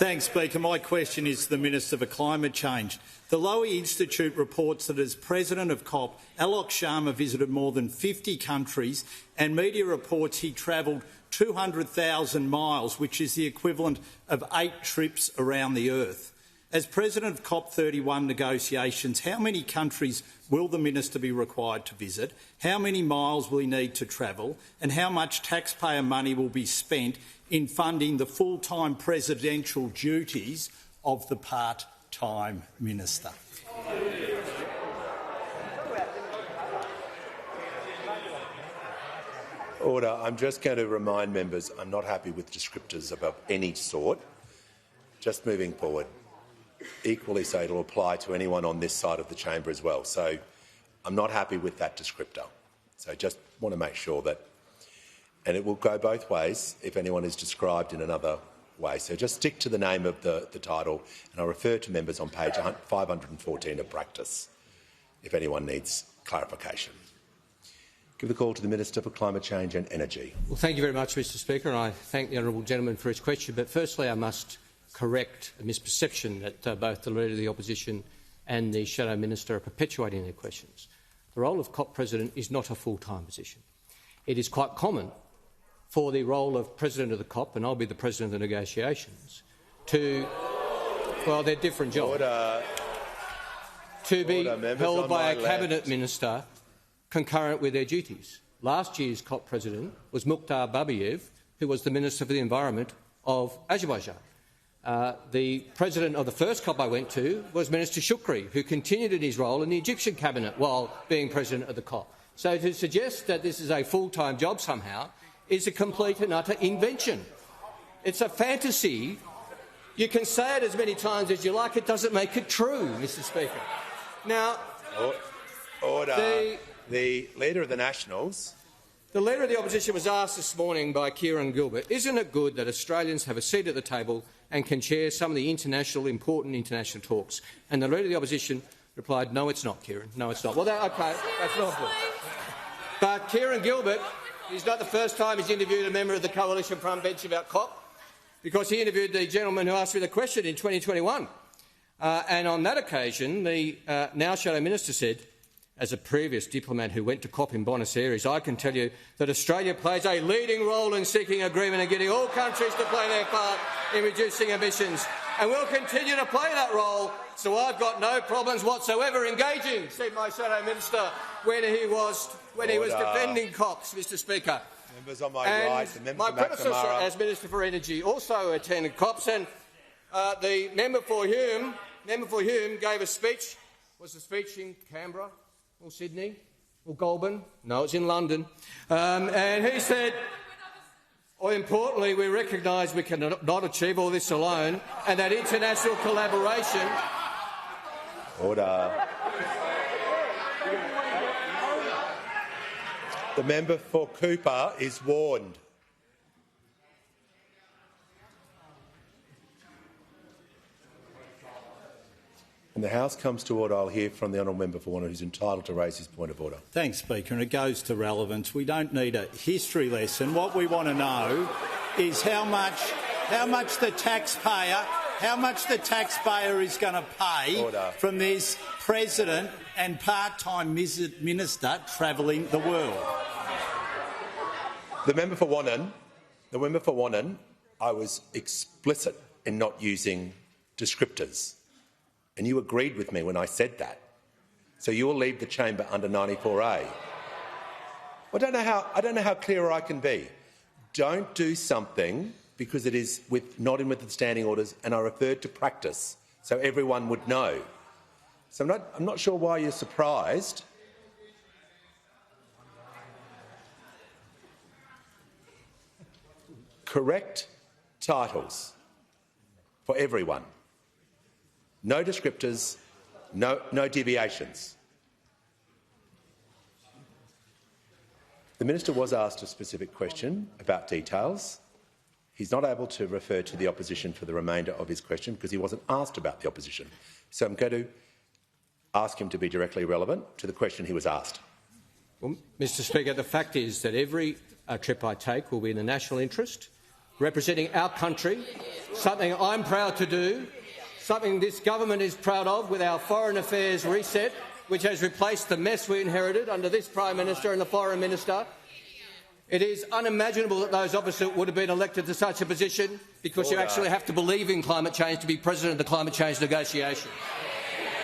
Thanks, Speaker. My question is to the Minister for Climate Change. The Lowy Institute reports that as President of COP, Alok Sharma visited more than 50 countries, and media reports he travelled 200,000 miles, which is the equivalent of 8 trips around the Earth. As President of COP31 negotiations, how many countries will the Minister be required to visit? How many miles will he need to travel? And how much taxpayer money will be spent in funding the full-time presidential duties of the part-time Minister? Order. I'm just going to remind members I'm not happy with descriptors of any sort. Just moving forward. Equally so, it will apply to anyone on this side of the chamber as well. So I'm not happy with that descriptor. So just want to make sure that, and it will go both ways if anyone is described in another way. So just stick to the name of the title, and I'll refer to members on page 514 of practice if anyone needs clarification. Give the call to the Minister for Climate Change and Energy. Well, thank you very much, Mr Speaker, and I thank the honourable gentleman for his question. But firstly, I must correct a misperception that both the Leader of the Opposition and the Shadow Minister are perpetuating their questions. The role of COP President is not a full-time position. It is quite common for the role of President of the COP, and I'll be the President of the negotiations, to, well, they're different jobs, to be held by a Cabinet Minister concurrent with their duties. Last year's COP President was Mukhtar Babayev, who was the Minister for the Environment of Azerbaijan. The President of the first COP I went to was Minister Shukri, who continued in his role in the Egyptian cabinet while being President of the COP. So to suggest that this is a full-time job somehow is a complete and utter invention. It's a fantasy. You can say it as many times as you like. It doesn't make it true, Mr Speaker. Now, Order. The Leader of the Nationals. The Leader of the Opposition was asked this morning by Kieran Gilbert, isn't it good that Australians have a seat at the table and can chair some of the important international talks? And the Leader of the Opposition replied, no, it's not, Kieran. No, it's not. Well, OK, that's not good. But Kieran Gilbert, he's not the first time he's interviewed a member of the Coalition front bench about COP, because he interviewed the gentleman who asked me the question in 2021. And on that occasion, the now Shadow Minister said, as a previous diplomat who went to COP in Buenos Aires, I can tell you that Australia plays a leading role in seeking agreement and getting all countries to play their part in reducing emissions. And we'll continue to play that role, so I've got no problems whatsoever engaging, said my Shadow Minister when he was defending COPs, Mr Speaker. Members on my and right, the member my for predecessor McNamara. as Minister for Energy also attended COPs, and the member for Hume gave a speech. Was the speech in Canberra? Or Sydney? Or Goulburn? No, it's in London. And he said, importantly, we recognise we cannot achieve all this alone and that international collaboration... Order. The member for Cooper is warned. When the House comes to order, I'll hear from the honourable member for Warner, who's entitled to raise his point of order. Thanks, Speaker, and it goes to relevance. We don't need a history lesson. What we want to know is how much the taxpayer is going to pay from this President and part-time Minister travelling the world. The member for Wannon, I was explicit in not using descriptors. And you agreed with me when I said that. So you will leave the chamber under 94A. I don't know how clearer I can be. Don't do something because it is not in with the standing orders, and I referred to practice so everyone would know. So I'm not sure why you're surprised. Correct titles for everyone. No descriptors, no deviations. The Minister was asked a specific question about details. He's not able to refer to the opposition for the remainder of his question because he wasn't asked about the opposition. So I'm going to ask him to be directly relevant to the question he was asked. Well, Mr Speaker, the fact is that every trip I take will be in the national interest representing our country, something I'm proud to do, something this government is proud of with our Foreign Affairs reset, which has replaced the mess we inherited under this Prime Minister and the Foreign Minister. It is unimaginable that those opposite would have been elected to such a position because you actually have to believe in climate change to be president of the climate change negotiation.